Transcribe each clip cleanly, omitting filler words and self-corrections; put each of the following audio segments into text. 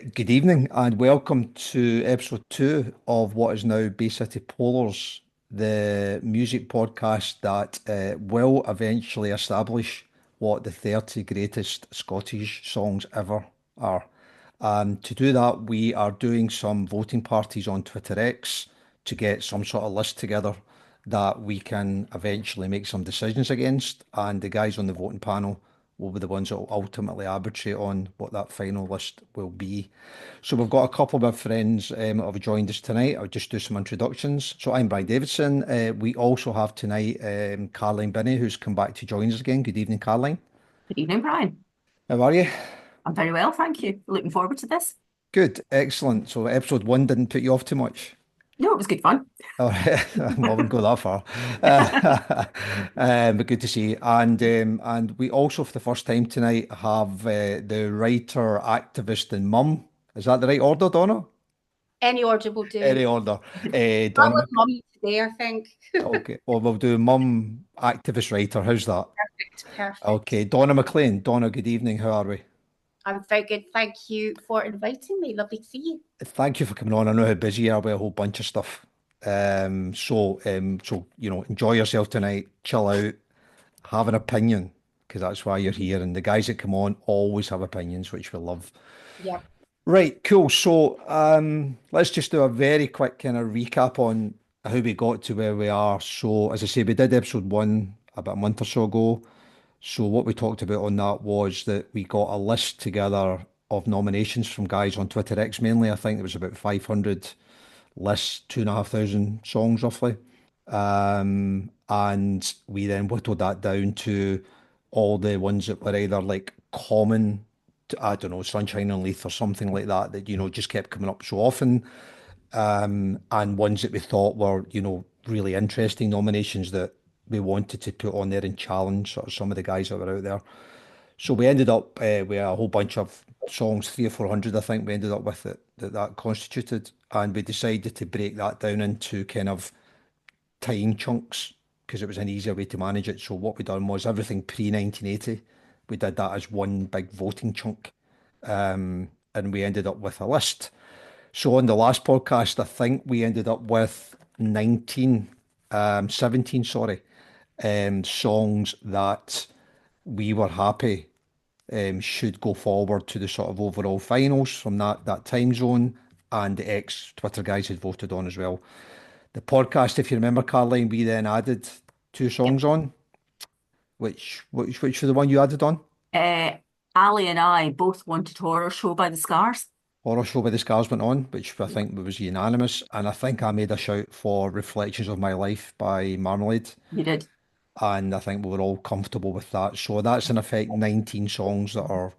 Good evening and welcome to episode two of what is now Bay City Polars, the music podcast that will eventually establish what the 30 greatest Scottish songs ever are. To do that, we are doing some voting parties on Twitter X to get some sort of list together that we can eventually make some decisions against. And the guys on the voting panel will be the ones that will ultimately arbitrate on what that final list will be. So we've got a couple of our friends that have joined us tonight. I'll just do some introductions. So I'm Brian Davidson. We also have tonight Caroline Binney, who's come back to join us again. Good evening, Caroline. Good evening, Brian. How are you? I'm very well, thank you. Looking forward to this. Good, excellent. So episode one didn't put you off too much. No, it was good fun. All right. Well, I wouldn't go that far. But good to see you. And we also, for the first time tonight, have the writer, activist, and mum. Is that the right order, Donna? Any order will do. Any order. That Donna was mummy today, I think. Okay. Well, we'll do mum, activist, writer. How's that? Perfect. Okay. Donna McLean. Donna, good evening. How are we? I'm very good. Thank you for inviting me. Lovely to see you. Thank you for coming on. I know how busy you are with a whole bunch of stuff. So enjoy yourself tonight. Chill out. Have an opinion because that's why you're here. And the guys that come on always have opinions, which we love. Yeah. Right, cool. So let's just do a very quick kind of recap on how we got to where we are. So, as I say, we did episode one about a month or so ago. So, what we talked about on that was that we got a list together of nominations from guys on Twitter X mainly. I think there was about 500 lists, 2,500 songs roughly. And we then whittled that down to all the ones that were either like common to, I don't know, Sunshine on Leith or something like that, that, just kept coming up so often. And ones that we thought were, really interesting nominations that we wanted to put on there and challenge sort of some of the guys that were out there. So we ended up with a whole bunch of songs, 300 or 400, I think we ended up with it that constituted. And we decided to break that down into kind of time chunks because it was an easier way to manage it. So what we done was everything pre 1980, we did that as one big voting chunk, and we ended up with a list. So on the last podcast, I think we ended up with 17, sorry, songs that we were happy should go forward to the sort of overall finals from that time zone, and the ex Twitter guys had voted on as well. The podcast, if you remember, Caroline, we then added two Yep. songs on. Which was the one you added on? Uh, Ali and I both wanted Horror Show by the Scars. Horror Show by the Scars went on, which I think was unanimous. And I think I made a shout for Reflections of My Life by Marmalade. You did. And I think we were all comfortable with that. So that's in effect 19 songs that are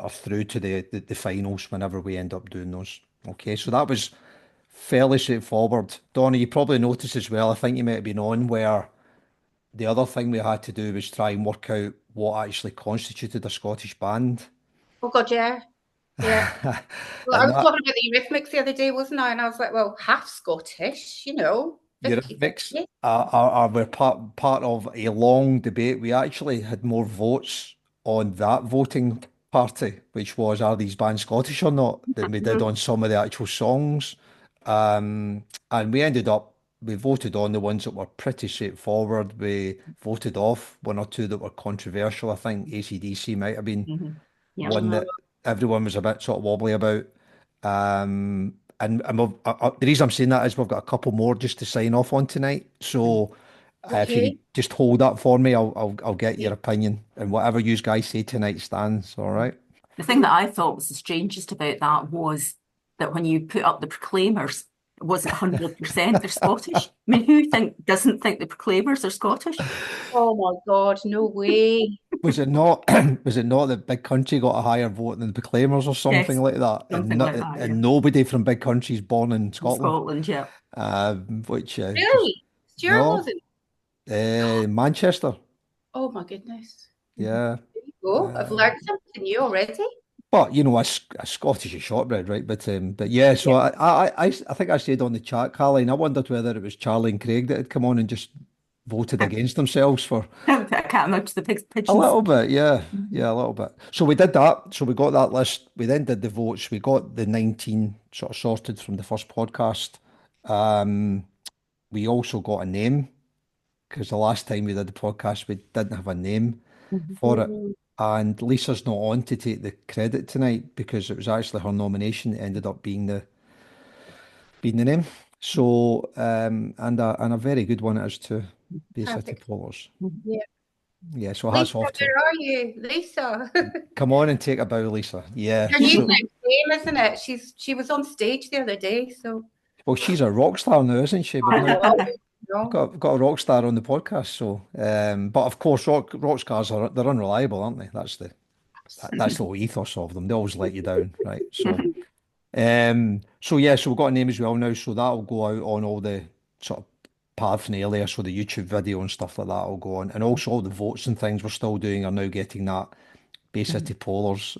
through to the finals whenever we end up doing those. Okay, so that was fairly straightforward. Donna, you probably noticed as well, I think you might have been on where the other thing we had to do was try and work out what actually constituted a Scottish band. Oh God, yeah. Yeah. Well, I And was that talking about the Eurythmics the other day, wasn't I? And I was like, well, half Scottish, 50 Eurythmics 50. were part of a long debate. We actually had more votes on that voting party, which was are these bands Scottish or not, than we did on some of the actual songs. And we voted on the ones that were pretty straightforward. We voted off one or two that were controversial. I think AC/DC might have been Hmm. Yeah. one that everyone was a bit sort of wobbly about. The reason I'm saying that is we've got a couple more just to sign off on tonight. So if you Okay. could just hold that for me, I'll get your opinion and whatever you guys say tonight stands. All right. The thing that I thought was the strangest about that was that when you put up the Proclaimers, it wasn't 100% they're Scottish. I mean, doesn't think the Proclaimers are Scottish? Oh my God, no way. Was it not? Was it not that Big Country got a higher vote than the Proclaimers or something Yes, like that? And something no, like that, yeah. and nobody from Big Country is born in In Scotland. Scotland, yeah. Which just Really? Stuart no. wasn't? Manchester. Oh my goodness. Mhm. Yeah. There you go. I've Uh, learned something new already. But a Scottish is shortbread, right? But yeah. So Yeah. I think I said on the chat, Carline, I wondered whether it was Charlie and Craig that had come on and just voted against themselves for I can't imagine the a pigeons. little bit, yeah, yeah, a little bit. So we did that. So we got that list. We then did the votes. We got the 19 sort of sorted from the first podcast. Um, we also got a name because the last time we did the podcast, we didn't have a name for it. Mm. And Lisa's not on to take the credit tonight because it was actually her nomination that ended up being the name. So and a very good one it is too. Bay City Perfect. Pollers. Yeah. Yeah, so hats Lisa, off to her. where are you? Lisa. Come on and take a bow, Lisa. Yeah. Her new So name, isn't it? She was on stage the other day, so well, she's a rock star now, isn't she? We've now oh, no. got a rock star on the podcast. So but of course rock stars they're unreliable, aren't they? That's the whole ethos of them. They always let you down, right? So yeah, so we've got a name as well now, so that'll go out on all the sort of paraphernalia, so the YouTube video and stuff like that will go on, and also all the votes and things we're still doing are now getting that Bay City Pollers,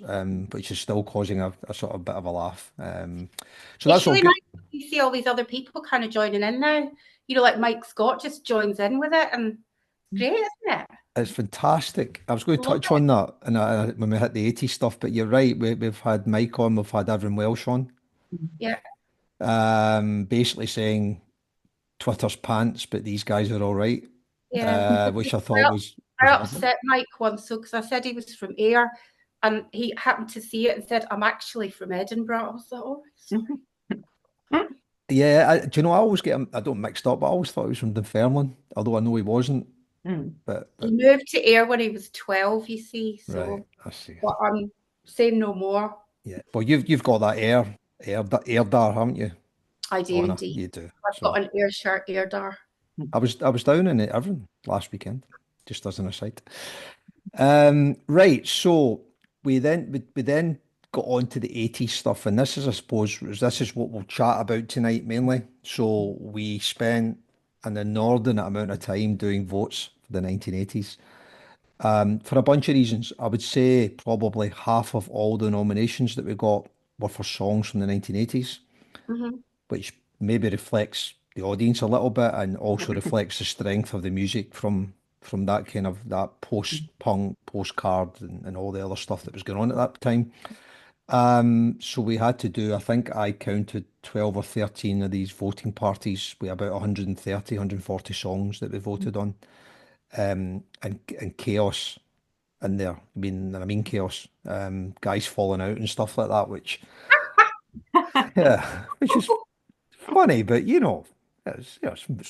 which is still causing a sort of bit of a laugh. So It's that's all really good. nice to see all these other people kind of joining in now. You know, like Mike Scott just joins in with it, and great, isn't it? It's fantastic. I was going to Love touch on that when we hit the 80s stuff, but you're right. We've had Mike on, we've had everyone Welsh on, Yeah, basically saying Twitter's pants, but these guys are all right, yeah. which I thought Well, I was lovely. upset Mike once, so because I said he was from Ayr, and he happened to see it and said, "I'm actually from Edinburgh." I was like, "Oh, Yeah, do you know, I always get him, I don't mixed up, but I always thought he was from Dunfermline, although I know he wasn't. he But moved to Ayr when he was 12, you see." right, So, I see. but I'm saying no more. Yeah, well, you've got that air dar, haven't you, I do Donna? indeed. You do. I've So got an Ayrshire Airdar. I was down in Irvine last weekend, just as an aside. Right, so we then got on to the 80s stuff, and this is, I suppose, this is what we'll chat about tonight mainly. So we spent an inordinate amount of time doing votes for the 1980s. For a bunch of reasons. I would say probably half of all the nominations that we got were for songs from the 1980s, Mm-hmm. which maybe reflects the audience a little bit and also reflects the strength of the music from that kind of that post-punk, postcard and all the other stuff that was going on at that time. So we had to do, I think I counted 12 or 13 of these voting parties with about 130, 140 songs that we voted on. And chaos in there. I mean chaos. Guys falling out and stuff like that, which yeah, which is funny, but it's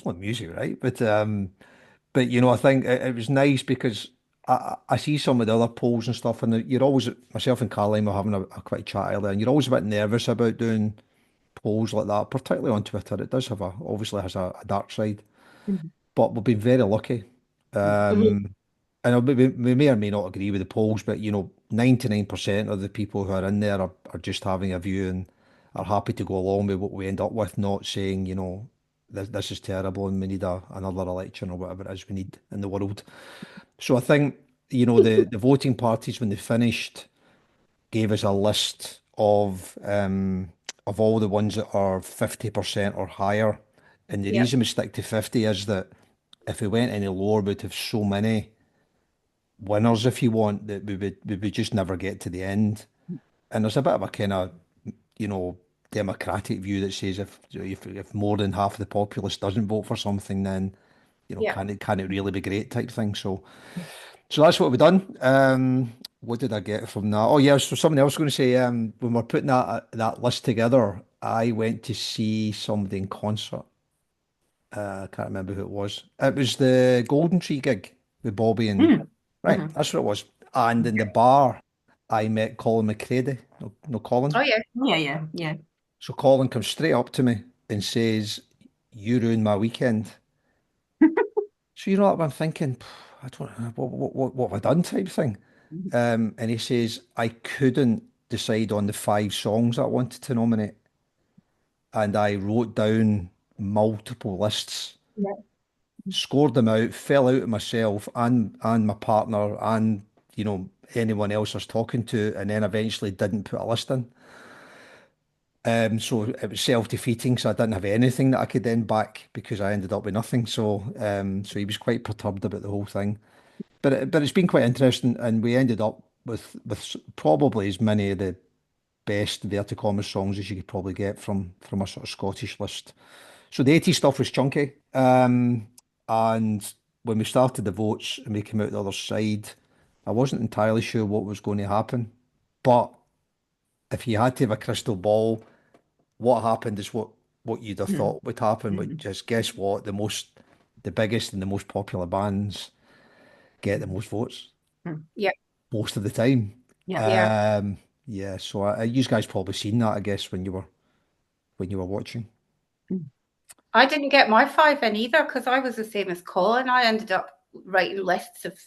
not music, right? But I think it was nice because I see some of the other polls and stuff, and you're always myself and Caroline were having a quick chat earlier, and you're always a bit nervous about doing polls like that, particularly on Twitter. It does have obviously has a dark side, but we've been very lucky. And we may or may not agree with the polls, but 99% of the people who are in there are just having a view and are happy to go along with what we end up with, not saying, this is terrible and we need another election or whatever it is we need in the world. So I think, the voting parties, when they finished, gave us a list of all the ones that are 50% or higher. And the Yep. reason we stick to 50 is that if we went any lower, we'd have so many winners, if you want, that we would just never get to the end. And there's a bit of a kind of, democratic view that says if more than half of the populace doesn't vote for something, then Yeah. can it really be great type thing. So that's what we've done. What did I get from that? Oh yeah, so something else I was going to say. When we're putting that list together, I went to see somebody in concert. I can't remember who it was. It was the Golden Tree gig with Bobby and right. That's what it was. And in the bar, I met Colin McCready. No, Oh Colin. yeah. Yeah. So Colin comes straight up to me and says, "You ruined my weekend." So what I'm thinking, I don't know, what have I done type thing. And he says, I couldn't decide on the 5 songs I wanted to nominate. And I wrote down multiple lists, Yeah. scored them out, fell out of myself and my partner and, anyone else I was talking to, and then eventually didn't put a list in. So it was self-defeating, so I didn't have anything that I could then back because I ended up with nothing. So he was quite perturbed about the whole thing. But it's been quite interesting, and we ended up with probably as many of the best inverted commas songs as you could probably get from a sort of Scottish list. So the 80s stuff was chunky. And when we started the votes and we came out the other side, I wasn't entirely sure what was going to happen. But if you had to have a crystal ball, what happened is what you'd have Mm. thought would happen, Mhm. which is guess what? The biggest and the most popular bands get the most votes Mm. Yeah, most of the time. Yeah. yeah. Yeah, so you guys probably seen that, I guess, when you were watching. Mm. I didn't get my 5 in either because I was the same as Colin. I ended up writing lists of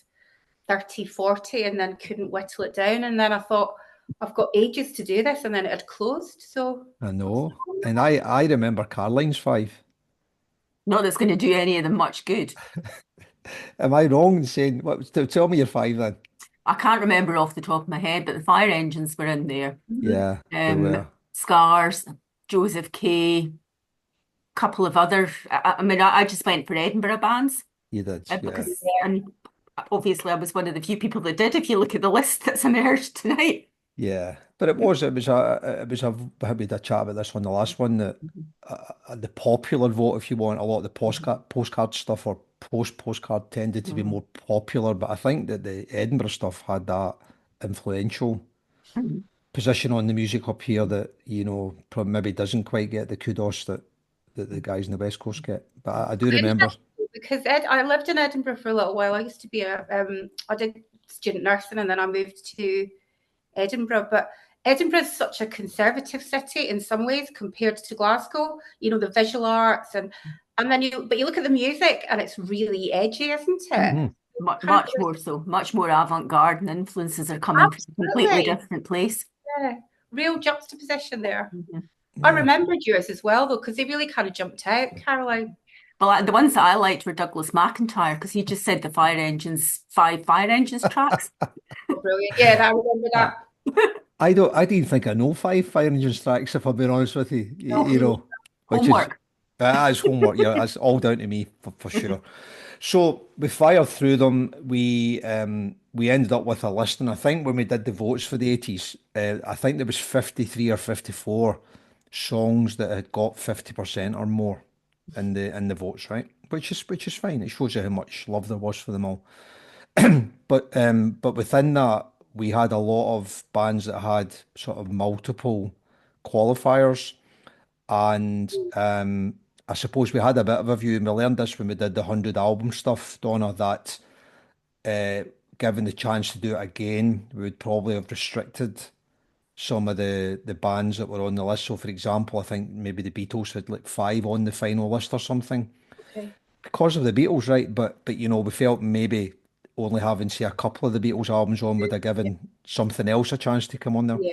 30, 40 and then couldn't whittle it down. And then I thought, I've got ages to do this. And then it had closed. So I what's know. And I remember Carline's five. Not that's going to do any of them much good. Am I wrong in saying what tell me your five then? I can't remember off the top of my head, but the fire engines were in there. Yeah, they were. Scars, Joseph K, couple of other. I mean, I just went for Edinburgh bands You did, yeah. because, and obviously, I was one of the few people that did. If you look at the list that's emerged tonight. Yeah, but we had a chat about this on the last one that the popular vote, if you want, a lot of the postcard stuff or postcard tended to be Mhm. more popular, but I think that the Edinburgh stuff had that influential Mhm. position on the music up here that probably maybe doesn't quite get the kudos that the guys in the West Coast get. But I do remember. because I lived in Edinburgh for a little while. I used to be I did student nursing and then I moved to Edinburgh. But Edinburgh is such a conservative city in some ways compared to Glasgow. You know, the visual arts and then you look at the music and it's really edgy, isn't it? Mhm. Much more so, much more avant-garde, and influences are coming from a completely Absolutely. different place. Yeah. Real juxtaposition there. Mhm. I Yeah. remembered yours as well, though, because they really kind of jumped out, Caroline. Well, the ones that I liked were Douglas McIntyre because he just said the five fire engines tracks. Oh, brilliant. Yeah, I remember I, that. I didn't think I know five fire engine strikes, if I'm being honest with you. No. Which is Homework. that's homework. Yeah, that's all down to me for sure. So we fired through them. We ended up with a list, and I think when we did the votes for the 80s, I think there was 53 or 54 songs that had got 50% or more in the votes, right? Which is fine. It shows you how much love there was for them all. But within that, we had a lot of bands that had sort of multiple qualifiers, and I suppose we had a bit of a view, and we learned this when we did the 100 album stuff, Donna, that given the chance to do it again, we would probably have restricted some of the bands that were on the list. So, for example, I think maybe the Beatles had like five on the final list or something Okay. because of the Beatles, right? But we felt maybe only having say a couple of the Beatles albums on would have given something else a chance to come on there. Yeah.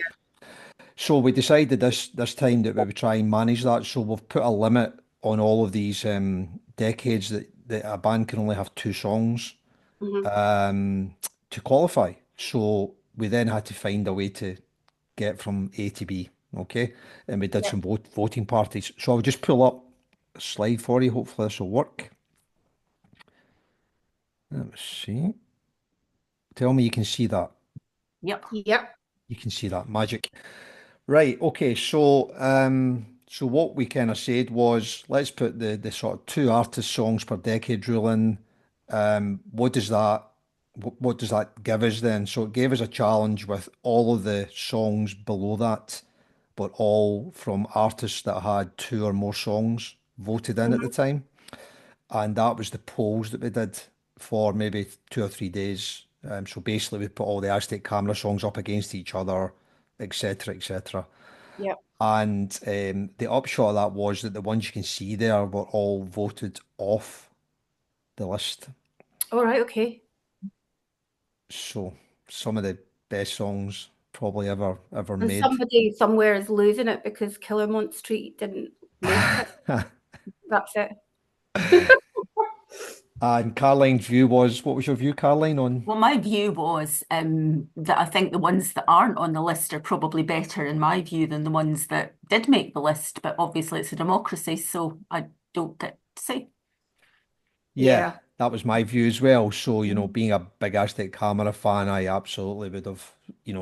So we decided this time that we would try and manage that. So we've put a limit on all of these decades that a band can only have two songs Mhm. to qualify. So we then had to find a way to get from A to B. Okay, and we did Yeah. some voting parties. So I'll just pull up a slide for you. Hopefully this will work. Let's see. Tell me you can see that. Yep. Yep. You can see that magic. Right, okay, so what we kind of said was let's put the sort of two artist songs per decade rule in. What does what does that give us then? So it gave us a challenge with all of the songs below that, but all from artists that had two or more songs voted in at the Mhm. time. And that was the polls that we did for maybe 2 or 3 days. So basically, we put all the Aztec Camera songs up against each other, etc., etc. Yep. And the upshot of that was that the ones you can see there were all voted off the list. All right. Okay. So some of the best songs probably ever And made. somebody somewhere is losing it because Killermont Street didn't make it. That's it. And Caroline's view was, what was your view, Caroline, on? Well, my view was that I think the ones that aren't on the list are probably better, in my view, than the ones that did make the list. But obviously, it's a democracy, so I don't get to say. Yeah, Yeah. that was my view as well. So, Mhm. being a big Aztec Camera fan, I absolutely would have,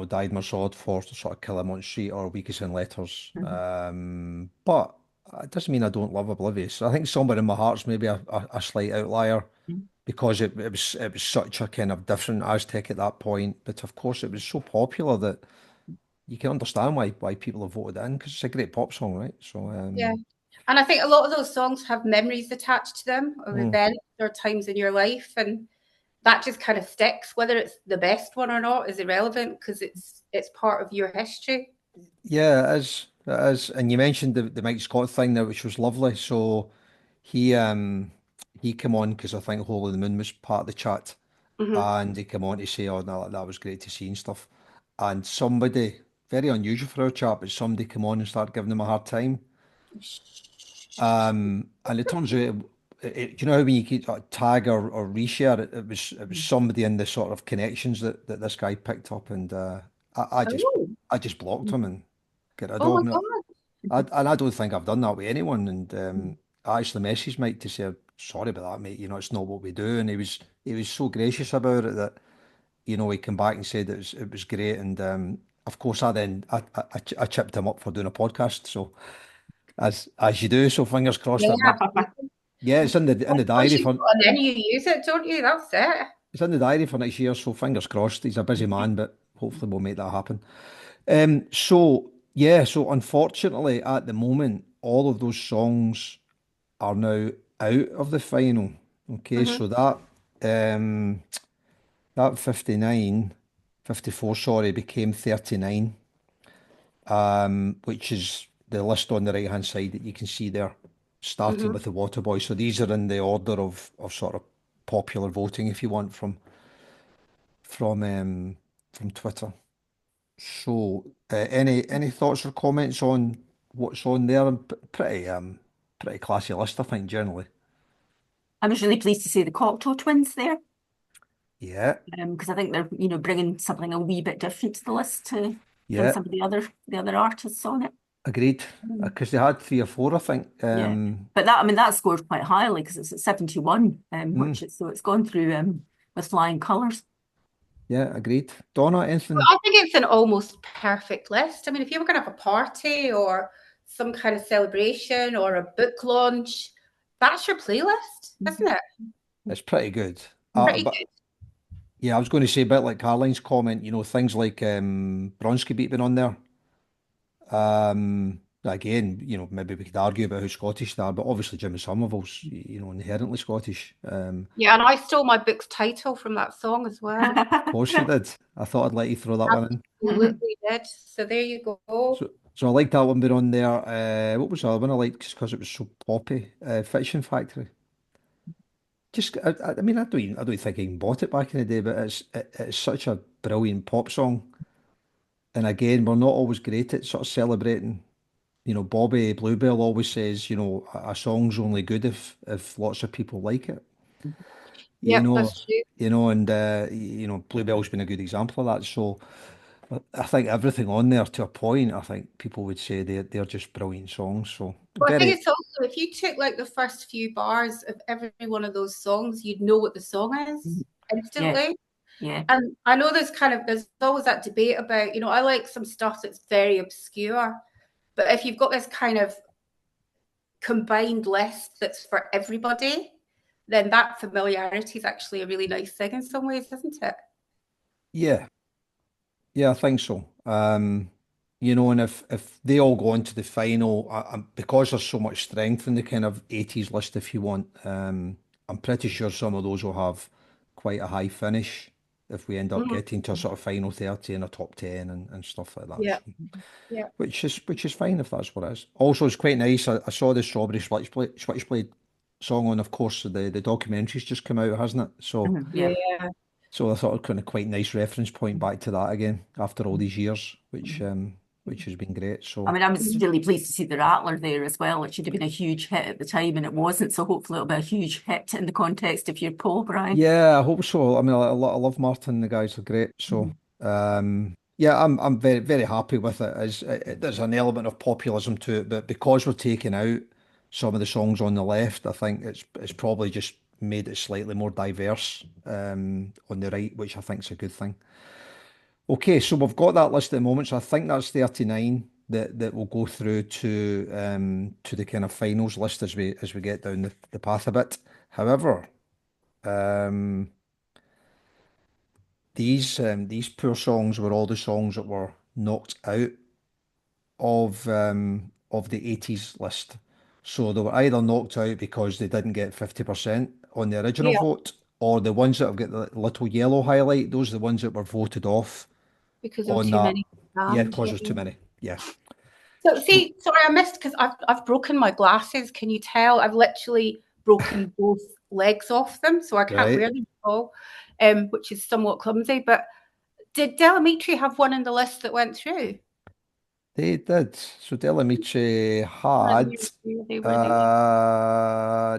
died my sword for sort of Kill 'Em on Street or Weakest in Letters. Mhm. But it doesn't mean I don't love Oblivious. I think somewhere in my heart's maybe a slight outlier because it was such a kind of different Aztec at that point. But of course, it was so popular that you can understand why people have voted it in because it's a great pop song, right? So, Yeah. And I think a lot of those songs have memories attached to them of mm. events or times in your life. And that just kind of sticks. Whether it's the best one or not is irrelevant because it's part of your history. Yeah, it is. It is. And you mentioned the Mike Scott thing there, which was lovely. So he came on because I think Hole in the Moon was part of the chat, Mm-hmm. and he came on to say, "Oh, no, that was great to see and stuff." And somebody, very unusual for our chat, but somebody came on and started giving him a hard time. And it turns out, you know how when you keep tag or reshare, it was somebody in the sort of connections that this guy picked up, and I, I just Oh, I just blocked him and get rid oh of my him. God. And I don't think I've done that with anyone. And I actually messaged Mike to say, sorry about that, mate. It's not what we do. And he was so gracious about it that, he came back and said it was great. And of course, I chipped him up for doing a podcast. So as you do. So fingers crossed that might. Yeah. Yeah, it's in the Once diary you've for got it, then you use it, don't you? That's it. it's in the diary for next year. So fingers crossed. He's a busy man, but hopefully we'll make that happen. So yeah, so unfortunately at the moment, all of those songs are now out of the final. Okay, Mm-hmm. so that 54, sorry, became 39, which is the list on the right hand side that you can see there, starting Mm-hmm. with the Waterboy. So these are in the order of sort of popular voting, if you want, from Twitter. So any thoughts or comments on what's on there? Pretty classy list, I think, generally. I was really pleased to see the Cocteau Twins there, Yeah, because I think they're, bringing something a wee bit different to the list than yeah. some of the other artists on it. Agreed. Mm. Because they had three or four, I think. Yeah, but I mean, that scored quite highly because it's at 71, Mm, so it's gone through with flying colours. yeah, agreed. Donna, Well, anything? I think it's an almost perfect list. I mean, if you were going to have a party or some kind of celebration or a book launch, that's your playlist, isn't it? It's pretty good. Pretty But good. yeah, I was going to say a bit like Caroline's comment, things like Bronski Beat been on there. Again, maybe we could argue about how Scottish they are, but obviously Jimmy Somerville's, inherently Scottish. Yeah, and I stole my book's title from that song as well. Of course you did. I thought I'd let you throw that one in. Absolutely did. So there you go. So I liked that one being on there. What was the other one I liked just because it was so poppy? Fiction Factory. Just, I mean, I don't think I even bought it back in the day, but it's such a brilliant pop song. And again, we're not always great at sort of celebrating. Bobby Bluebell always says, a song's only good if lots of people like it. You Yep, know, that's true. and Bluebell's been a good example of that. So I think everything on there to a point, I think people would say they're just brilliant songs. So Well, I think very, it's also if you took like the first few bars of every one of those songs, you'd know what the song is Yeah, instantly. yeah. And I know there's always that debate about, I like some stuff that's very obscure, but if you've got this kind of combined list that's for everybody, then that familiarity is actually a really nice thing in some ways, isn't it? yeah. Yeah, I think so. And if they all go into the final, because there's so much strength in the kind of 80s list, if you want, I'm pretty sure some of those will have quite a high finish if we end up Mhm. getting to a sort of final 30 and a top 10 and stuff like that. Yeah, So, yeah. which is fine if that's what it is. Also, it's quite nice. I saw the Strawberry Switchblade song on, of course, the documentary's just come out, hasn't it? So. Yeah. So I thought it kind of quite nice reference point back to that again after all these years, which which has been great. I So mean, I was really pleased to see the Rattler there as well. It should have been a huge hit at the time, and it wasn't. So hopefully it'll be a huge hit in the context of your poll, Brian. yeah, I hope so. I mean, I love Martin. The guys are great. So Mhm. yeah, I'm very very happy with it. There's an element of populism to it, but because we're taking out some of the songs on the left, I think it's probably just made it slightly more diverse on the right, which I think is a good thing. Okay, so we've got that list at the moment. So I think that's 39 that will go through to the kind of finals list as we get down the path a bit. However, um, these poor songs were all the songs that were knocked out of the 80s list. So they were either knocked out because they didn't get 50% on the original Yeah, vote, or the ones that have got the little yellow highlight, those are the ones that were voted off because there were on too that. many Yeah, banned. because Yeah. there's too many. Yeah. So So, see, sorry, I missed because I've broken my glasses. Can you tell? I've literally broken both legs off them, so I can't right. wear them at all, which is somewhat clumsy. But did Delamitri have one in the list that went through? They did. So Delamice had Where they went.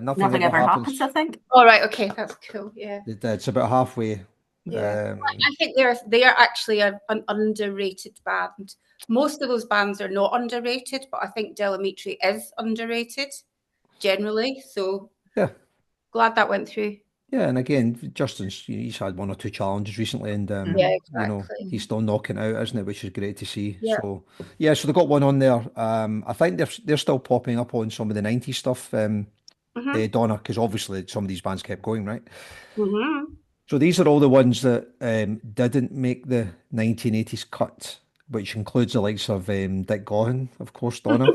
nothing Nothing ever ever happens, I happens. think. All right, okay, that's cool. Yeah, They did. It's about halfway. yeah. Um, I think they are actually an underrated band. Most of those bands are not underrated, but I think Delamitri is underrated generally. So yeah. glad that went through. Yeah, and again, Justin's he's had one or two challenges recently, and Yeah, Mhm. exactly. he's still knocking it out, isn't it? Which is great to see. Yeah. So yeah, so they got one on there. I think they're still popping up on some of the '90s stuff, Mm-hmm. Donna, because obviously some of these bands kept going, right? Mm-hmm. So these are all the ones that didn't make the 1980s cut, which includes the likes of Dick Gaughan, of course, Donna,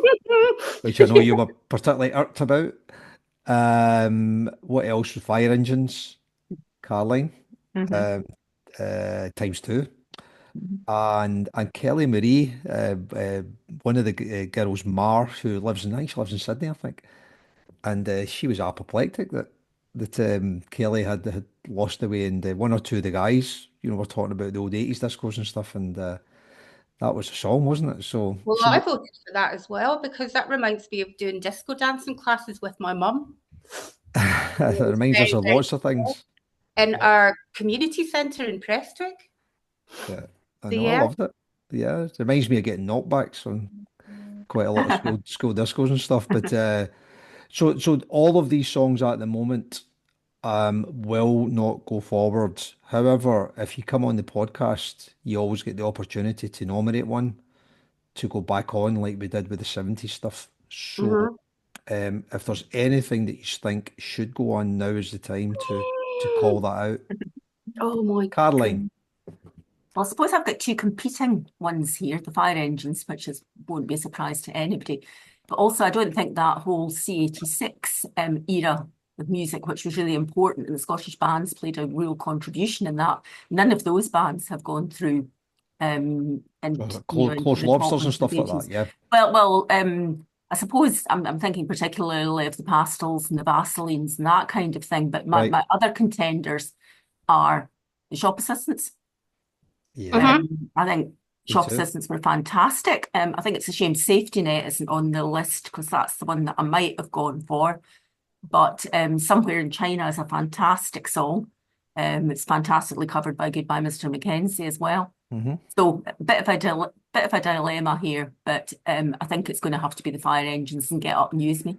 which I know you were particularly irked about. What else? Fire Engines, Caroline, Mhm. um, times two, Mhm. and Kelly Marie, one of the girls, Mar, who I think she lives in Sydney, I think, and she was apoplectic that Kelly had lost away, and one or two of the guys, were talking about the old 80s discos and stuff, and that was the song, wasn't it? So Well, see, I voted for that as well because that reminds me of doing disco dancing classes with my mum. And that it was reminds us very, of very lots of cool things. in Yeah, our community centre in Prestwick. yeah, I So know, I yeah. loved it. Yeah, it reminds me of getting knockbacks on quite a lot of school discos and stuff. But so all of these songs at the moment will not go forward. However, if you come on the podcast, you always get the opportunity to nominate one to go back on like we did with the 70s stuff. So Mm-hmm. if there's anything that you think should go on, now is the time to call that out. Oh my Caroline, god. Well, I suppose I've got two competing ones here, the fire engines, which won't be a surprise to anybody. But also, I don't think that whole C86 era of music, which was really important, and the Scottish bands played a real contribution in that. None of those bands have gone through and into close the top lobsters and ones of stuff the like that. 80s. Yeah, Well, I suppose I'm thinking particularly of the Pastels and the Vaselines and that kind of thing. But right. my other contenders are the shop assistants. Yeah, Mm-hmm. I think me shop too. assistants were fantastic. I think it's a shame Safety Net isn't on the list because that's the one that I might have gone for. But Somewhere in China is a fantastic song. It's fantastically covered by Goodbye Mr. Mackenzie as well. hmm So a bit of a dilemma here, but I think it's going to have to be the fire engines and Get Up and Use Me.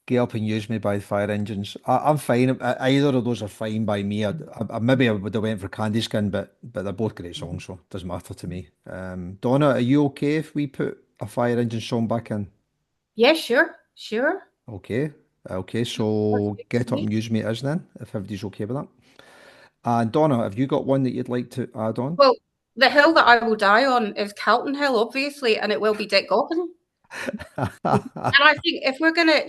Get Up and Use Me by the Fire Engines. I'm fine. Either of those are fine by me. Maybe I would have went for Candy Skin, but they're both great songs, so it doesn't matter to me. Donna, are you okay if we put a Fire Engine song back in? Yeah, sure. Sure. Okay. Okay, That's so good to Get Up me. and Use Me is then, if everybody's okay with that. And Donna, have you got one that you'd like to add on? Well, the hill that I will die on is Calton Hill, obviously, and it will be Dick Gaughan. And I think if we're gonna,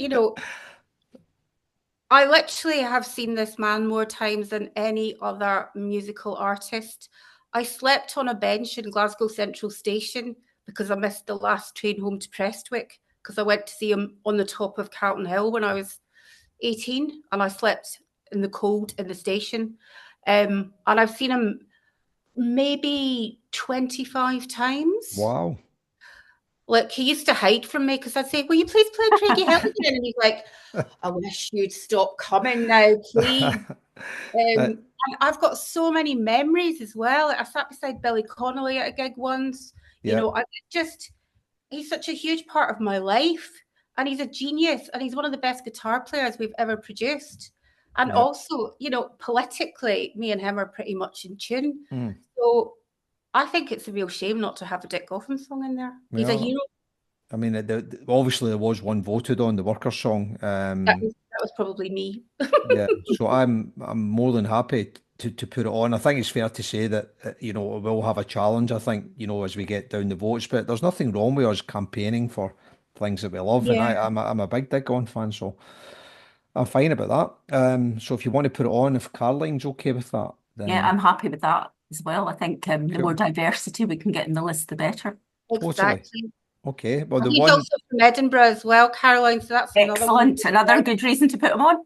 I literally have seen this man more times than any other musical artist. I slept on a bench in Glasgow Central Station because I missed the last train home to Prestwick because I went to see him on the top of Calton Hill when I was 18 and I slept in the cold in the station. And I've seen him maybe 25 times. Wow. Like he used to hide from me because I'd say, "Will you please play Craigie Hill again?" And he's like, "I wish you'd stop coming now, please." Uh, And I've got so many memories as well. I sat beside Billy Connolly at a gig once. You yeah, know, I just he's such a huge part of my life, and he's a genius, and he's one of the best guitar players we've ever produced. And yeah. also, you know, politically, me and him are pretty much in tune. Mm. So I think it's a real shame not to have a Dick Goffin song in there. He's a Yeah. hero. I mean, obviously there was one voted on the workers' song. That was probably me. Yeah, so I'm more than happy to put it on. I think it's fair to say that we'll have a challenge. I think as we get down the votes, but there's nothing wrong with us campaigning for things that we love, and Yeah. I'm a big Dig On fan, so I'm fine about that. So if you want to put it on, if Caroline's okay with that, Yeah, then I'm happy with that as well. I think the more cool, diversity we can get in the list, the better. totally Exactly. okay. Well, the He's one, also from Edinburgh as well, Caroline. So that's another one. Excellent. Another good reason to put them on.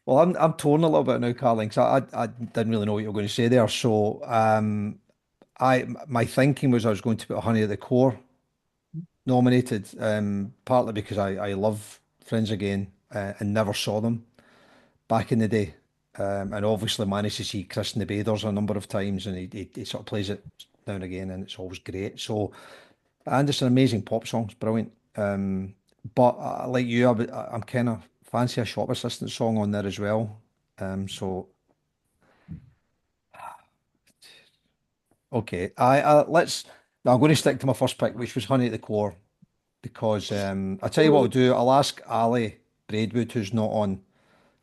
well, I'm torn a little bit now, Caroline, because I didn't really know what you were going to say there. So my thinking was I was going to put Honey at the Core nominated, partly because I love Friends Again and never saw them back in the day. And obviously managed to see Chris in the Bathers a number of times, and he sort of plays it now and again, and it's always great. So, and it's an amazing pop song, it's brilliant. But like you, I'm kind of fancy a shop assistant song on there as well. So okay, let's. Now I'm going to stick to my first pick, which was Honey at the Core, because I'll tell you what I'll Mm, do. I'll ask Ali Braidwood, who's not on.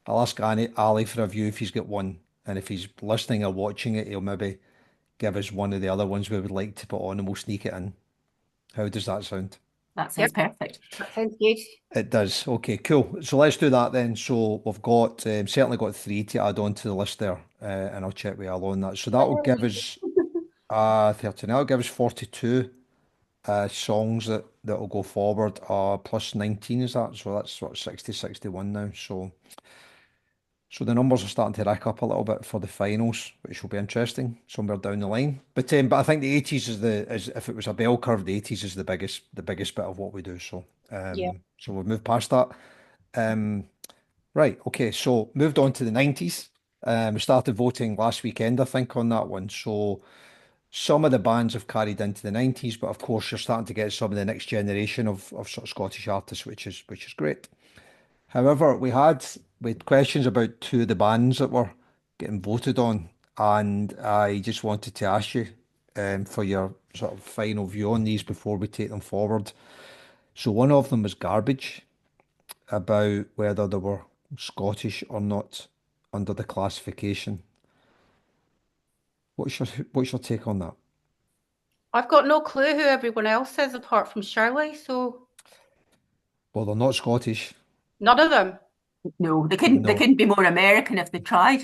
I'll ask Ali for a view if he's got one. And if he's listening or watching it, he'll maybe give us one of the other ones we would like to put on and we'll sneak it in. How does that sound? That yep, sounds perfect. that sounds good. It does. Okay, cool. So let's do that then. So we've got certainly got three to add on to the list there, and I'll check with Al on that. So that will give us 13. That'll give us 42 songs that will go forward. Plus 19 is that? So that's sort of 60, 61 now. So the numbers are starting to rack up a little bit for the finals, which will be interesting somewhere down the line. But I think the 80s is if it was a bell curve, the 80s is the biggest bit of what we do. So Yeah. so we've moved past that. Um, right, okay. So moved on to the 90s. We started voting last weekend, I think, on that one. So some of the bands have carried into the 90s, but of course you're starting to get some of the next generation of sort of Scottish artists, which is great. However, we had questions about two of the bands that were getting voted on, and I just wanted to ask you for your sort of final view on these before we take them forward. So one of them was Garbage, about whether they were Scottish or not under the classification. What's your take on that? I've got no clue who everyone else is apart from Shirley, so Well, they're not Scottish. none of them. No, they couldn't. They No, couldn't be more American if they tried.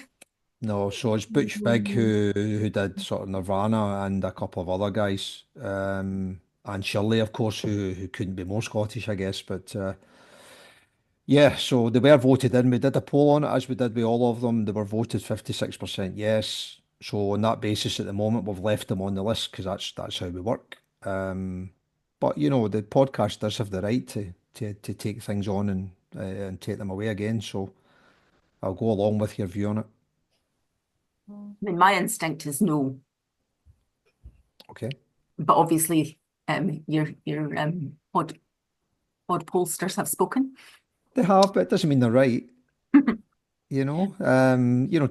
no. So it's Butch Vig who did sort of Nirvana and a couple of other guys, and Shirley, of course, who couldn't be more Scottish, I guess. But yeah, so they were voted in. We did a poll on it, as we did with all of them. They were voted 56% yes. So on that basis, at the moment, we've left them on the list because that's how we work. But the podcast does have the right to take things on and take them away again. So I'll go along with your view on it. I mean, my instinct is no, Okay. but obviously, your odd pollsters have spoken. They have, but it doesn't mean they're right.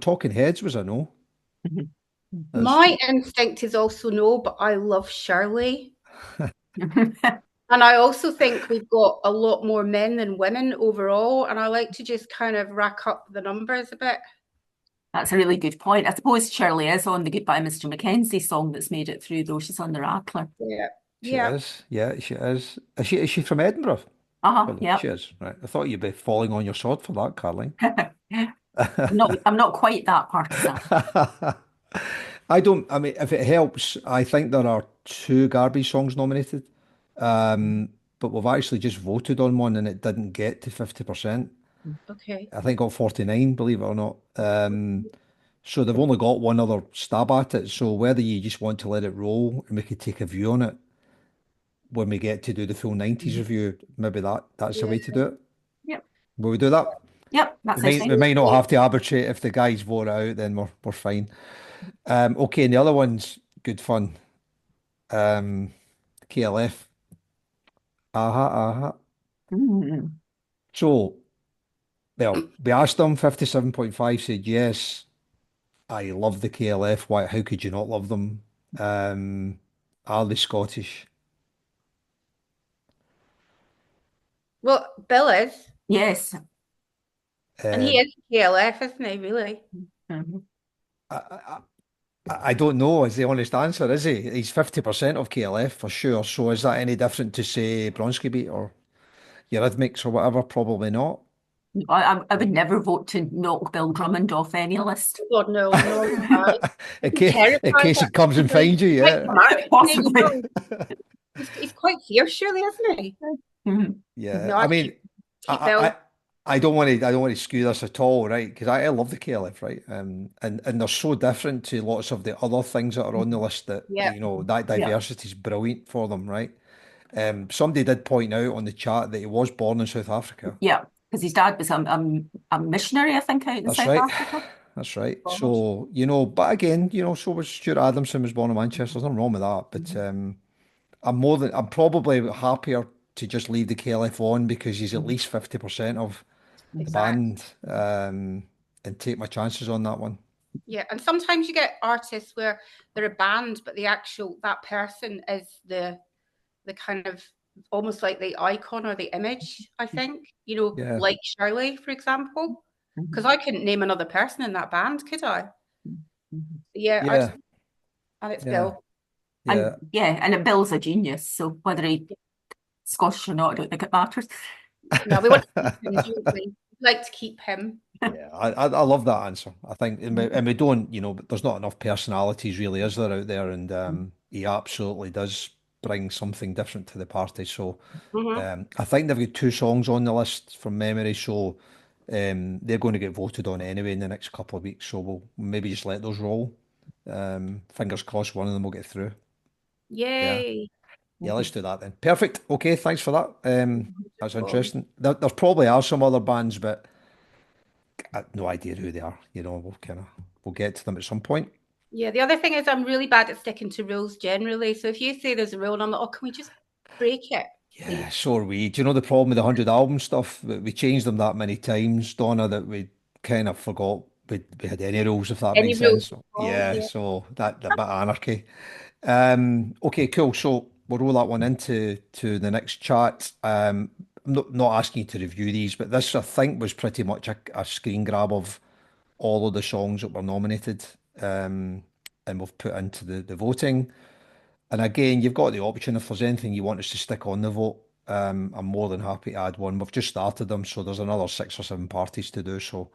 Talking Heads was a no. As My instinct is also no, but I love Shirley. And I also think we've got a lot more men than women overall. And I like to just kind of rack up the numbers a bit. That's a really good point. I suppose Shirley is on the Goodbye, Mr. Mackenzie song that's made it through, though she's on the Rattler. Yeah. she Yeah. is, yeah, she is. Is she from Edinburgh? Well, Yeah. she is, right. I thought you'd be falling on your sword for that, Carling. I'm not quite that partisan. I mean, if it helps, I think there are two Garbage songs nominated. But we've actually just voted on one and it didn't get to 50%. Okay. I think it got 49, believe it or not. So they've only got one other stab at it. So whether you just want to let it roll and we could take a view on it, when we get to do the full 90s Mhm. review, maybe that's the Yeah. way to do it. Yep. Will we do that? Yep. That sounds We fine. might not have to arbitrate if the guys vote it out, then we're fine. Okay, and the other one's good fun. KLF. Aha, aha. Mm. So, well, we asked them, 57.5 said yes. I love the KLF. Why, how could you not love them? Um, are they Scottish? Well, Bill is, Uh, Yes. and he is KLF, isn't he? Really? Mhm. I, I, I don't know is the honest answer, is he? He's 50% of KLF for sure. So is that any different to say Bronski Beat or Eurythmics or whatever? Probably not. I would never vote to knock Bill Drummond off any list. Oh God, no, no, In I'd be terrified case he comes and actually. finds you, He might yeah. come after me, you Possibly. know. He's quite fierce, surely, isn't he? Mhm. Yeah. No, I I mean, keep I, Bill. I, I don't want to skew this at all, right? Because I love the KLF, right? And they're so different to lots of the other things that are on the list that, Yeah, you know, that Yeah. diversity is brilliant for them, right? Somebody did point out on the chat that he was born in South Africa. Yeah. Because his dad was a missionary, I think, out in That's South right. Africa. That's right. Gosh. So, you know, but again, you know, so was Stuart Adamson was born in Manchester. There's nothing wrong with that. But Mhm. I'm probably happier to just leave the KLF on because he's at Mhm. least 50% of the Mhm. exactly. band, and take my chances on that one. Yeah, and sometimes you get artists where they're a band, but the actual that person is the kind of almost like the icon or the image, I think. You know, Yeah. like Shirley, for example. Because Mhm. I couldn't name another person in that band, could I? Mhm. Yeah, I just Yeah. and it's Yeah. Bill. Yeah. And Bill's a genius, so whether he's Scottish or not, I don't think it matters. No, we want to keep him, don't we? We'd like to keep him. Yeah, I love that answer. I think, and Mhm. we don't, you know, there's not enough personalities really, is there, out there? And Mhm. he absolutely does bring something different to the party. So Hmm. I think they've got two songs on the list from memory, so they're going to get voted on anyway in the next couple of weeks. So we'll maybe just let those roll. Fingers crossed, one of them will get through. Yeah, Yay. yeah, let's Mhm. do that then. Perfect. Okay, thanks for that. That's Wonderful. interesting. There probably are some other bands, but I have no idea who they are. You know, we'll get to them at some point. Yeah, the other thing is I'm really bad at sticking to rules generally. So if you say there's a rule and I'm like, oh, can we just break it, Yeah, please? so are we. Do you know the problem with the 100 album stuff? We changed them that many times, Donna, that we kind of forgot we had any rules, if that Any makes rules sense. at all? Yeah, Yeah. so that a bit of anarchy. Okay, cool. So we'll roll that one into the next chat. I'm not asking you to review these, but this I think was pretty much a screen grab of all of the songs that were nominated, and we've put into the voting. And again, you've got the option if there's anything you want us to stick on the vote. I'm more than happy to add one. We've just started them, so there's another 6 or 7 parties to do. So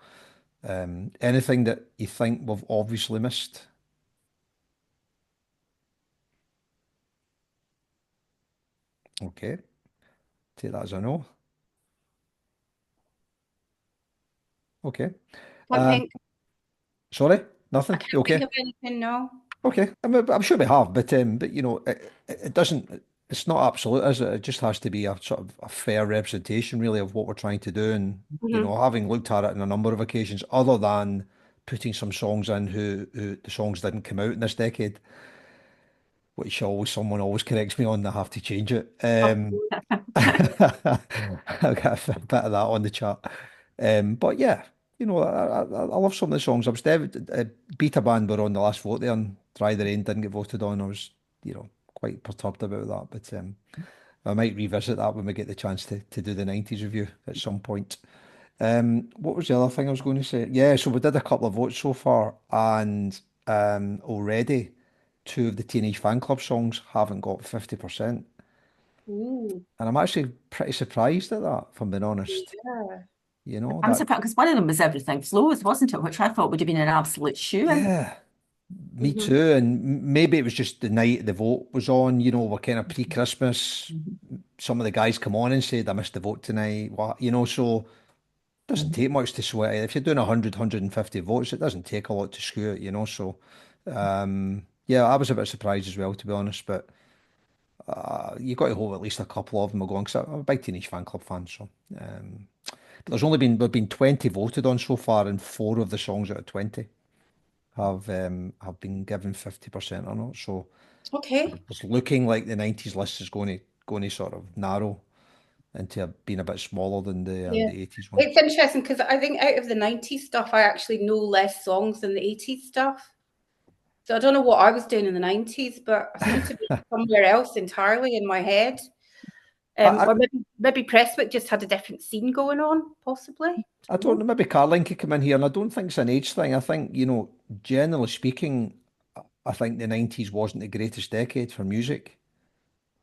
anything that you think we've obviously missed? Okay, take that as a no. Okay. Can't Um, think. sorry, I nothing. You can't think okay? of anything. No. Okay. I'm sure we have, but you know, it doesn't. It's not absolute, is it? It just has to be a sort of a fair representation, really, of what we're trying to do. And you Hmm. know, having looked at it on a number of occasions, other than putting some songs in who the songs didn't come out in this decade, which always someone always corrects me on, I have to change it. I've got a bit of that on the chat. But yeah, you know, I love some of the songs. I was Beta Band were on the last vote there, and Dry the Rain didn't get voted on. I was, you know, quite perturbed about that. But I might revisit that when we get the chance to do the 90s review at some point. What was the other thing I was going to say? Yeah, so we did a couple of votes so far, and already two of the Teenage Fan Club songs haven't got 50%. Ooh, And I'm actually pretty surprised at that, if I'm being honest. yeah. You know, I'm that, surprised because one of them was Everything Flows, wasn't it? Which I thought would have been an absolute shoe-in. yeah, me Hmm. too. And maybe it was just the night the vote was on, you know, we're kind of pre-Christmas. Mhm. Some of the guys come on and said, I missed the vote tonight. What, you know, so it doesn't Mhm. take much to sweat it. If you're doing 100, votes, it doesn't take a lot to skew it, you know. So, yeah, I was a bit surprised as well, to be honest, but you got to hope at least a couple of them will go on, because I'm a big Teenage Fan Club fan. So, but there's been 20 voted on so far, and 4 of the songs out of 20 have been given 50% or not. So Okay. it's looking like the 90s list is going to sort of narrow into being a bit smaller than Yeah. the 80s one. It's interesting because I think out of the 90s stuff, I actually know less songs than the 80s stuff. So I don't know what I was doing in the 90s, but I seem to be somewhere else entirely in my head. I, Or maybe Prestwick just had a different scene going on, possibly. I don't know. Maybe Carling could come in here, and I don't think it's an age thing. I think, generally speaking, I think the 90s wasn't the greatest decade for music,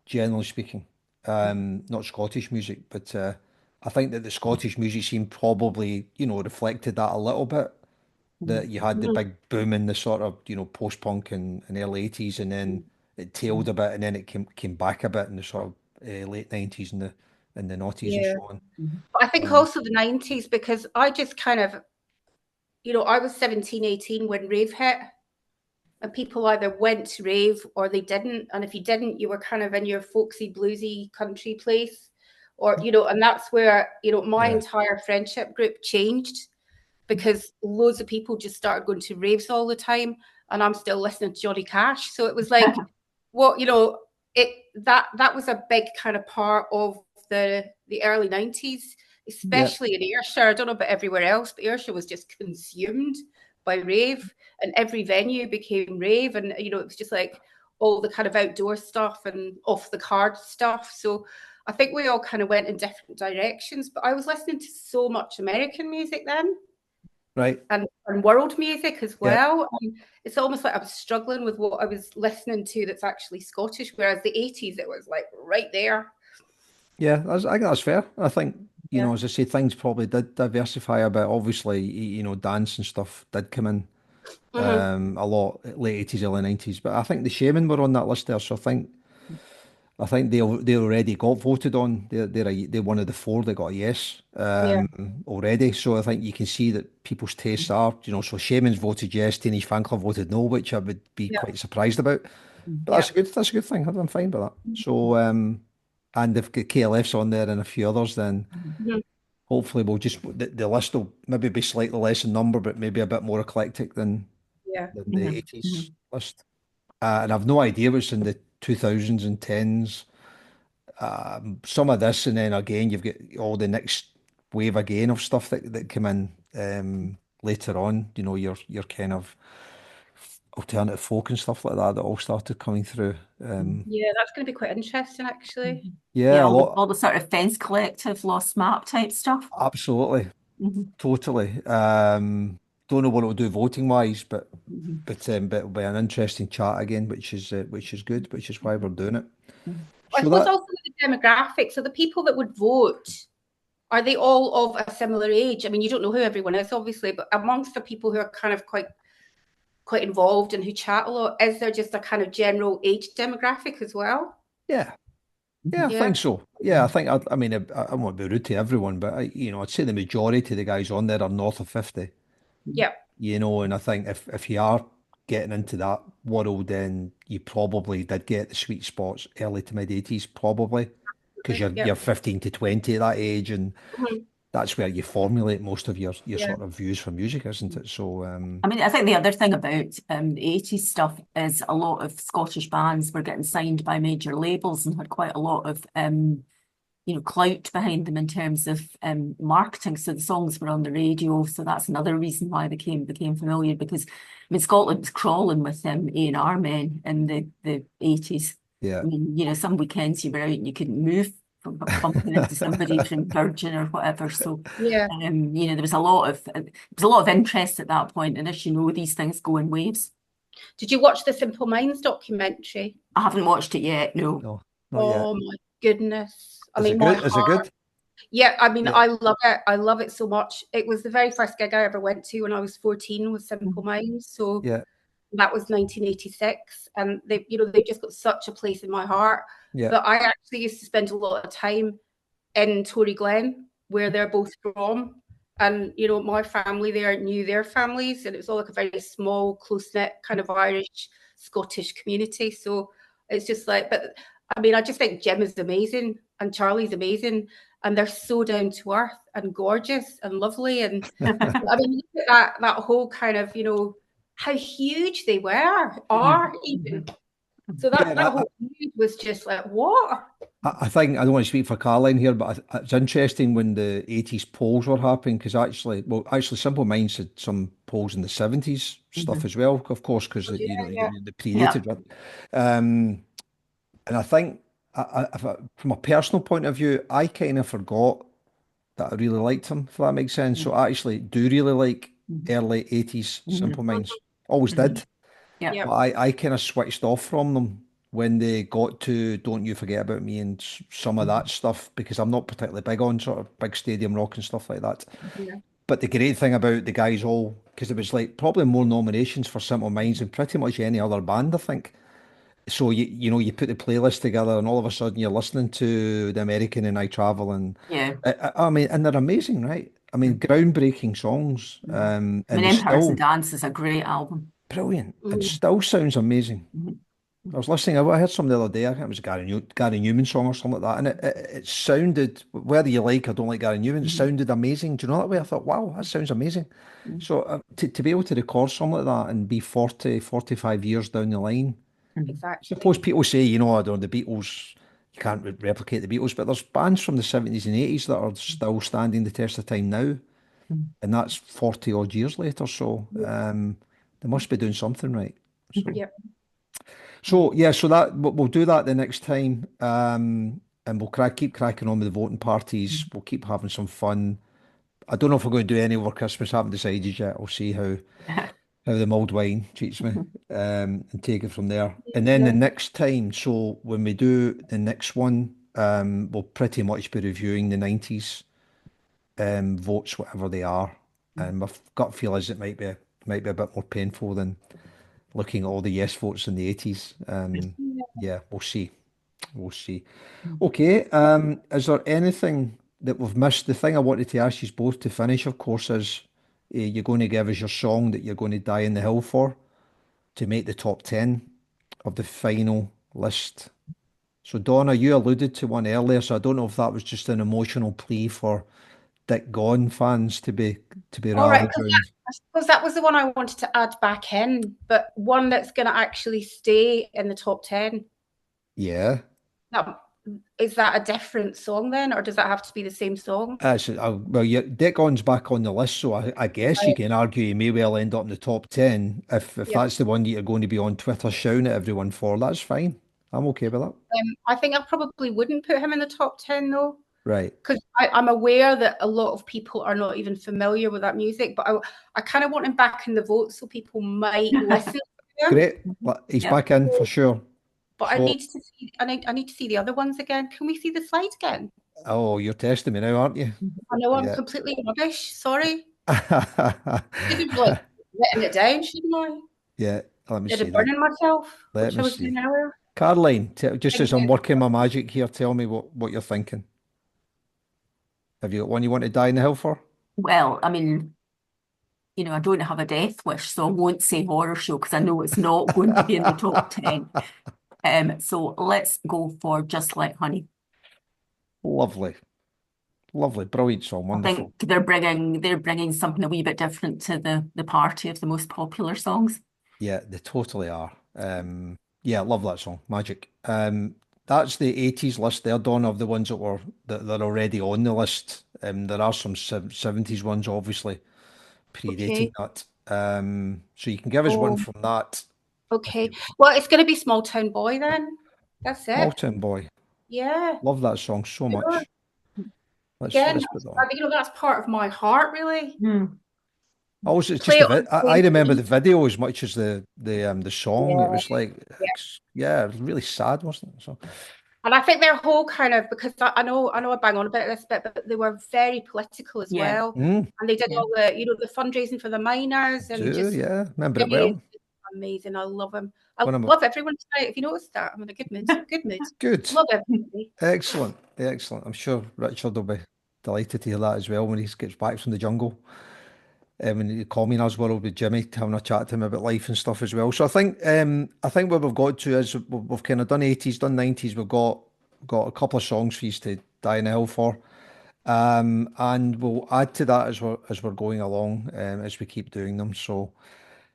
generally speaking. Not Scottish music, but I think that the Scottish music scene probably, reflected that a little bit. That you had the Mhm. big boom in the sort of, post-punk and early 80s, and then it tailed a bit, and then it came back a bit in the sort of late 90s and the noughties and Yeah. so on. But I think also the 90s, because I just kind of, I was 17, 18 when rave hit. And people either went to rave or they didn't. And if you didn't, you were kind of in your folksy, bluesy country place. Or, and that's where, my Yeah. entire friendship group changed because loads of people just started going to raves all the time. And I'm still listening to Johnny Cash. So it was like, what, that was a big kind of part of the early 90s, Yeah. especially in Ayrshire. I don't know about everywhere else, but Ayrshire was just consumed by rave, and every venue became rave, and it was just like all the kind of outdoor stuff and off the card stuff. So I think we all kind of went in different directions, but I was listening to so much American music then, Right. and world music as Yeah. well. And it's almost like I was struggling with what I was listening to that's actually Scottish, whereas the 80s, it was like right there. Yeah, I think that's fair. I think, Yeah. as I say, things probably did diversify a bit. Obviously, dance and stuff did come in Mm-hmm. a lot late 80s, early 90s. But I think the Shaman were on that list there, so I think they already got voted on. They're one of the 4 that got a yes Yeah. already. So I think you can see that people's tastes are, so Shaman's voted yes, Teenage Fan Club voted no, which I would be Yeah. quite surprised about. But Yeah. that's a good thing. I'm fine with that. So and if KLF's on there and a few others, then Mm-hmm. hopefully we'll just the list will maybe be slightly less in number, but maybe a bit more eclectic Yeah. than the 80s list. And I've no idea what's in the 2000s and 10s. Some of this, and then again, you've got all the next wave again of stuff that came in later on. Your kind of alternative folk and stuff like that all started coming through. Yeah, that's going to be quite interesting, actually. Yeah, Yeah, a all, lot. all the sort of Fence Collective, Lost Map type stuff. Absolutely, totally. Don't know what it'll do voting wise, but it'll be an interesting chat again, which is good, which is why we're doing it. I So suppose that also the demographics. So the people that would vote, are they all of a similar age? I mean, you don't know who everyone is, obviously, but amongst the people who are kind of quite involved and who chat a lot, is there just a kind of general age demographic as well? yeah, yeah, I Yeah. think so. Yeah, I mean, I won't be rude to everyone, but I'd say the majority of the guys on there are north of 50. Yeah. And I think if you are getting into that world, then you probably did get the sweet spots early to mid 80s, probably, because Yeah. you're 15 to 20 at that age, and Mhm. that's where you formulate most of your Yeah. sort of views for music, isn't it? So I mean, I think the other thing about the 80s stuff is a lot of Scottish bands were getting signed by major labels and had quite a lot of clout behind them in terms of marketing. So the songs were on the radio. So that's another reason why they became familiar, because I mean Scotland was crawling with A&R men in the 80s. yeah, I mean, some weekends you were out and you couldn't move from bumping into somebody from Virgin or whatever. So Yeah. there was a lot of interest at that point. And as you know, these things go in waves. Did you watch the Simple Minds documentary? I haven't watched it yet, no. no, not yet. Oh my goodness. I Is it mean, my good? Is it heart. good? Yeah, I mean, Yeah, I love it. I love it so much. It was the very first gig I ever went to when I was 14 with Simple Minds. So yeah, that was 1986. And they just got such a place in my heart. yeah, But I actually used to spend a lot of time in Tory Glen, where they're both from. And, my family there knew their families. And it was all like a very small, close-knit kind of Irish, Scottish community. So it's just like, but I mean, I just think Jim is amazing and Charlie's amazing, and they're so down to earth and gorgeous and lovely. And I mean, look at that whole kind of, how huge they are even. So Yeah, that whole feud was just like, what? I think I don't want to speak for Caroline here, but it's interesting when the 80s polls were happening because actually, Simple Minds had some polls in the 70s stuff as well, of course, because Yeah. they predated it. And I think, from a personal point of view, I kind of forgot that I really liked him, if that makes sense. So I actually do really like early 80s Simple Minds. Always did. Yeah. Yeah. But I kind of switched off from them when they got to Don't You Forget About Me and some of that stuff because I'm not particularly big on sort of big stadium rock and stuff like that. Yeah. But the great thing about the guys all, because there was like probably more nominations for Simple Minds than pretty much any other band, I think. So you put the playlist together and all of a sudden you're listening to The American and I Travel and Yeah. I mean, and they're amazing, right? I mean, groundbreaking songs, I and mean, they Empires and still Dance is a great album. brilliant and still sounds amazing. I was listening. I heard some the other day. I think it was a Gary Newman song or something like that, and it sounded, whether you like or don't like Gary Newman, it sounded amazing. Do you know that way? I thought, wow, that sounds amazing. So to be able to record something like that and be 40, 45 years down the line, I Exactly. suppose people say, I don't know, the Beatles, you can't replicate the Beatles, but there's bands from the 70s and 80s that are still standing the test of time now, and that's 40 odd years later. So they must be doing something right. So. Yep. So yeah, so that we'll do that the next time, and we'll keep cracking on with the voting parties. We'll keep having some fun. I don't know if we're going to do any over Christmas. I haven't decided yet. I'll see how the mulled wine treats me, and take it from there. And then the Yeah. next time, so when we do the next one, we'll pretty much be reviewing the 90s votes, whatever they are. And my gut feel is it might be a bit more painful than looking at all the yes votes in the 80s. Yeah, we'll see. We'll see. Okay, is there anything that we've missed? The thing I wanted to ask you both to finish, of course, is you're going to give us your song that you're going to die in the hill for to make the top 10 of the final list. So, Donna, you alluded to one earlier, so I don't know if that was just an emotional plea for Dick Gone fans to be All right, rallied because round. I suppose that was the one I wanted to add back in, but one that's going to actually stay in the top 10. Yeah. Now, is that a different song then, or does that have to be the same song? Well, yeah, Dick On's back on the list, so I guess you Right. can argue he may well end up in the top 10 if Yep. that's the one that you're going to be on Twitter shouting at everyone for. That's fine. I'm okay with that. I think I probably wouldn't put him in the top 10 though, Right. because I'm aware that a lot of people are not even familiar with that music, but I kind of want him back in the vote so people might listen to him. Great. Well, he's Yeah. back in for sure. But I So, need to see, I need to see the other ones again. Can we see the slide again? oh, you're testing me now, aren't you? I know I'm Yeah. completely rubbish. Sorry. Should have like written it down, shouldn't I? Yeah, let me Instead see of that. burning myself, Let which me I was doing see. earlier. Caroline, just Thank as I'm you. working my magic here, tell me what you're thinking. Have you got one you want to die in the hill for? Well, I mean, I don't have a death wish, so I won't say horror show because I know it's not going to be in the top 10. So let's go for Just Like Honey. Lovely. Lovely. Brilliant song. I Wonderful. think they're bringing something a wee bit different to the party of the most popular songs. Yeah, they totally are. Yeah, love that song, Magic. That's the 80s list there, Donna, of the ones that are already on the list. There are some 70s ones, obviously, predating Okay. that. So you can give us one Oh, from that if okay. you Well, it's going to be Small Town Boy then. That's it. Small Town Boy. Yeah. Love that song so Sure. much. Let's Again, let's put that on. that's part of my heart, really. Also, it's just Play the it on I remember TV. the video as much as the song. It Yeah. was like, Yeah. yeah, it was really sad, wasn't it? So And I think their whole kind of, because I know I bang on about this bit, but they were very political as Yeah. well. mm, And they did Yeah. all the fundraising for the miners and do, just yeah, remember it Jimmy is well. amazing. I love him. I One of my love everyone tonight. Have you noticed that? I'm in a good mood. Good mood. good. Love everybody. Excellent, excellent. I'm sure Richard will be delighted to hear that as well when he gets back from the jungle. in the communist world with Jimmy, having a chat to him about life and stuff as well. So I think where we've got to is we've kind of done 80s, done 90s. We've got a couple of songs for you to die in the hill for. And we'll add to that as we're going along, as we keep doing them. So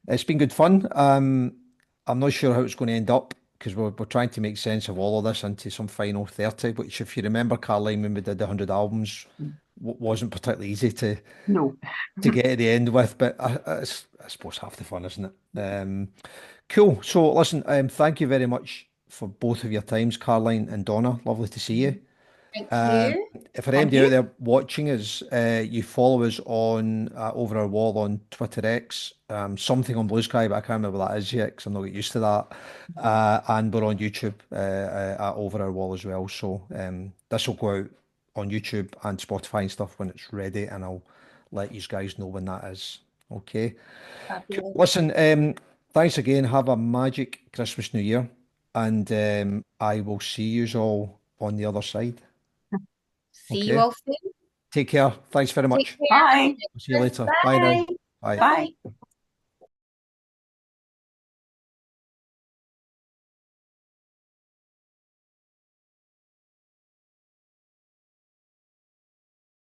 it's been good fun. I'm not sure how it's going to end up because we're trying to make sense of all of this into some final 30, which if you remember, Caroline, when we did the 100 albums, wasn't particularly easy No. to get to the end with, but it's, I suppose, half the fun, isn't it? Cool. So listen, thank you very much for both of your times, Caroline and Donna. Lovely to see you. Thank you. If for Thank anybody out you. there watching us, you follow us on Over Our Wall on Twitter X, something on Blue Sky, but I can't remember what that is yet because I'm not get used to that. And we're on YouTube at Over Our Wall as well. So this will go out on YouTube and Spotify and stuff when it's ready, and I'll let you guys know when that is. Okay. Fabulous. Listen, thanks again. Have a magic Christmas, New Year, and I will see you all on the other side. See you Okay. all soon. Take care. Thanks very Take much. care. Bye. See you later. Bye now. Bye. Bye. Bye. Bye.